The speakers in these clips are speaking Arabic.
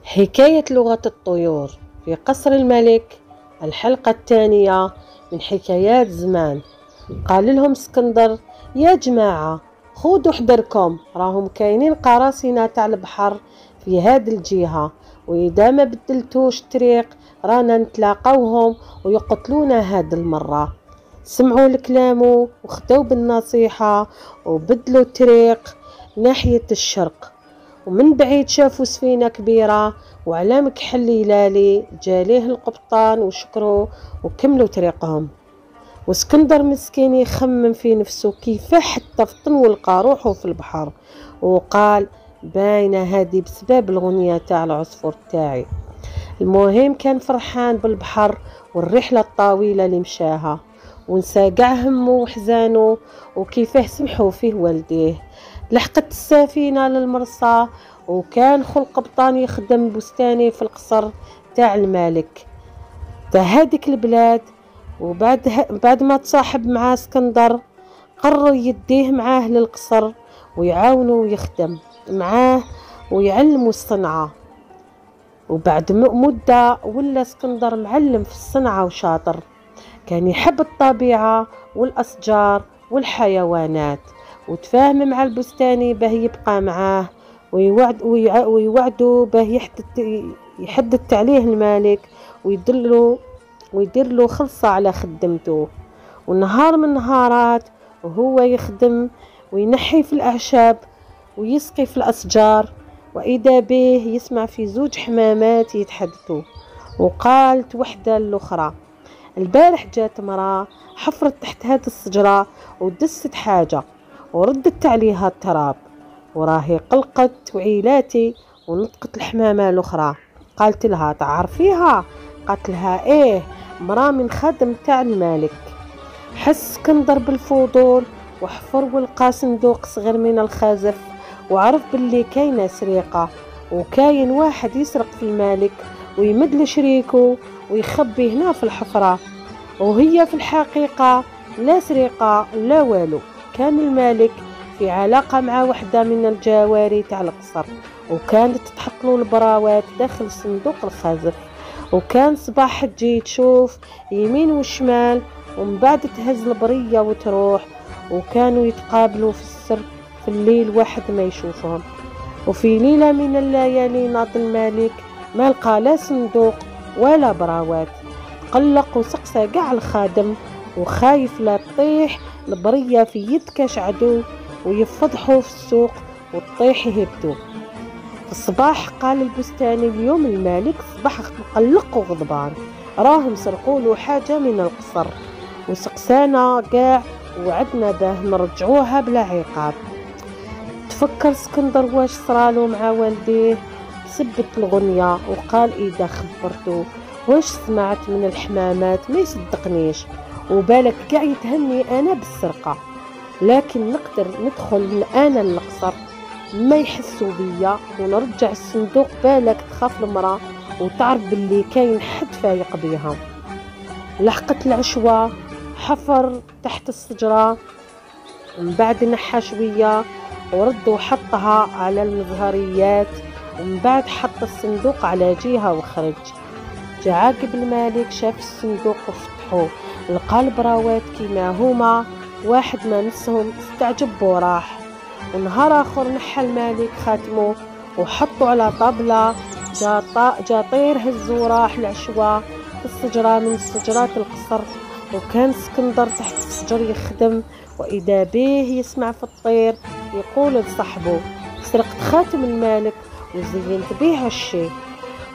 حكاية لغة الطيور في قصر الملك. الحلقة الثانية من حكايات زمان. قال لهم اسكندر: يا جماعة خذوا حذركم، راهم كاينين قراصنة تاع البحر في هاد الجهة، وإذا ما بدلتوش الطريق رانا نتلاقوهم ويقتلونا هاد المرة. سمعوا لكلامه وخدوا بالنصيحة وبدلوا الطريق ناحية الشرق. ومن بعيد شافوا سفينة كبيرة وعلام كحل هلالي، جاليه القبطان وشكروا وكملوا طريقهم. واسكندر مسكين يخمم في نفسه كيف حتى فطن ولقى روحه في البحر، وقال: باينة هادي بسبب الغنية تاع العصفور تاعي. المهم كان فرحان بالبحر والرحلة الطويلة اللي مشاها، ونسى قاع همه وحزانه وكيفاه سمحوا فيه والديه. لحقت السفينة للمرسى، وكان خو القبطان يخدم بستاني في القصر تاع الملك تاع هاديك البلاد. بعد ما تصاحب مع اسكندر قرر يديه معاه للقصر ويعاونه ويخدم معاه ويعلمه الصنعة. وبعد مدة ولا اسكندر معلم في الصنعة وشاطر، كان يحب الطبيعة والأشجار والحيوانات، وتفاهم مع البستاني باه يبقى معاه ويوعدوا باه يحدث عليه الملك ويدير له خلصة على خدمته. والنهار من نهارات وهو يخدم وينحي في الأعشاب ويسقي في الأشجار، وإذا به يسمع في زوج حمامات يتحدثوا. وقالت وحدة للأخرى: البارح جات مرأة حفرت تحت هذه الشجرة ودست حاجة وردت عليها التراب، وراهي قلقت وعيلاتي. ونطقت الحمامة الأخرى قالت لها: تعرفيها؟ قالت لها: ايه، مرأة من خادم تاع الملك. حس اسكندر بالفضول وحفر ولقى صندوق صغير من الخزف، وعرف باللي كاينه سرقة وكاين واحد يسرق في الملك ويمد لشريكه ويخبي هنا في الحفرة. وهي في الحقيقة لا سرقة لا والو، كان الملك في علاقة مع وحدة من الجواري تاع القصر، وكانت تحط له البراوات داخل صندوق الخزف. وكان صباح تجي تشوف يمين وشمال، ومن بعد تهز البرية وتروح. وكانوا يتقابلوا في السر في الليل واحد ما يشوفهم. وفي ليلة من الليالي ناض الملك ما لقى لا صندوق ولا براوات، قلق وسقسى قاع الخادم وخايف لا تطيح البرية في يد كاش عدو ويفضحوا في السوق وتطيح يهبدوا. في الصباح قال البستاني: اليوم الملك صبح مقلق وغضبان، راهم سرقوا له حاجة من القصر وسقسانا قاع وعدنا باه نرجعوها بلا عقاب. تفكر اسكندر واش صرالو مع والديه بسبة الغنية، وقال: إذا خبرته واش سمعت من الحمامات ما يصدقنيش، وبالك قاع يتهمني أنا بالسرقة، لكن نقدر ندخل أنا للقصر ما يحسوا بيا ونرجع الصندوق. بالك تخاف المرأة وتعرف باللي كاين حد فايق بيها. لحقت العشوة حفر تحت الشجرة، ومن بعد نحى شوية ورد وحطها على المزهريات، ومن بعد حط الصندوق على جهة وخرج. جا عاقب الملك شاف الصندوق وفتحوه، لقى البراوات كيما هما، واحد ما نسهم استعجب وراح. ونهار اخر نحى الملك خاتمه وحطه على طابلة. جا طير هزو وراح العشوة في الشجرة من شجرات القصر. وكان اسكندر تحت الشجر يخدم، وإذا به يسمع في الطير يقول لصاحبه: سرقت خاتم الملك وزينت به هالشي.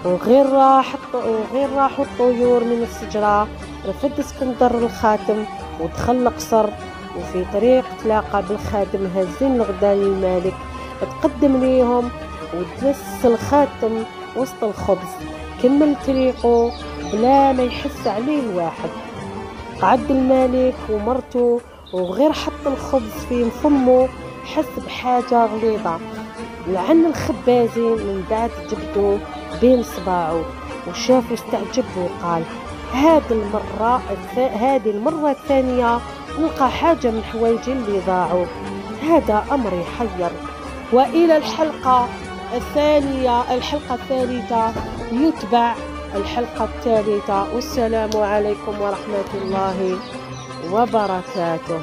وغير راحوا الطيور من الشجرة، رفد اسكندر الخاتم ودخل القصر. وفي طريق تلاقى بالخادم هازين الغدا للملك، تقدم ليهم ودس الخاتم وسط الخبز. كمل طريقه بلا ما يحس عليه الواحد. قعد الملك ومرته وغير حط الخبز في فمه حس بحاجة غليظة، لعن الخبازين من بعد جبدوه بين صباعه وشافوا استعجب وقال: هذه المرة الثانية نلقى حاجة من حوايجي اللي ضاعوا، هذا أمر يحير. وإلى الحلقة الثانية الحلقة الثالثة يتبع الحلقة الثالثة. والسلام عليكم ورحمة الله وبركاته.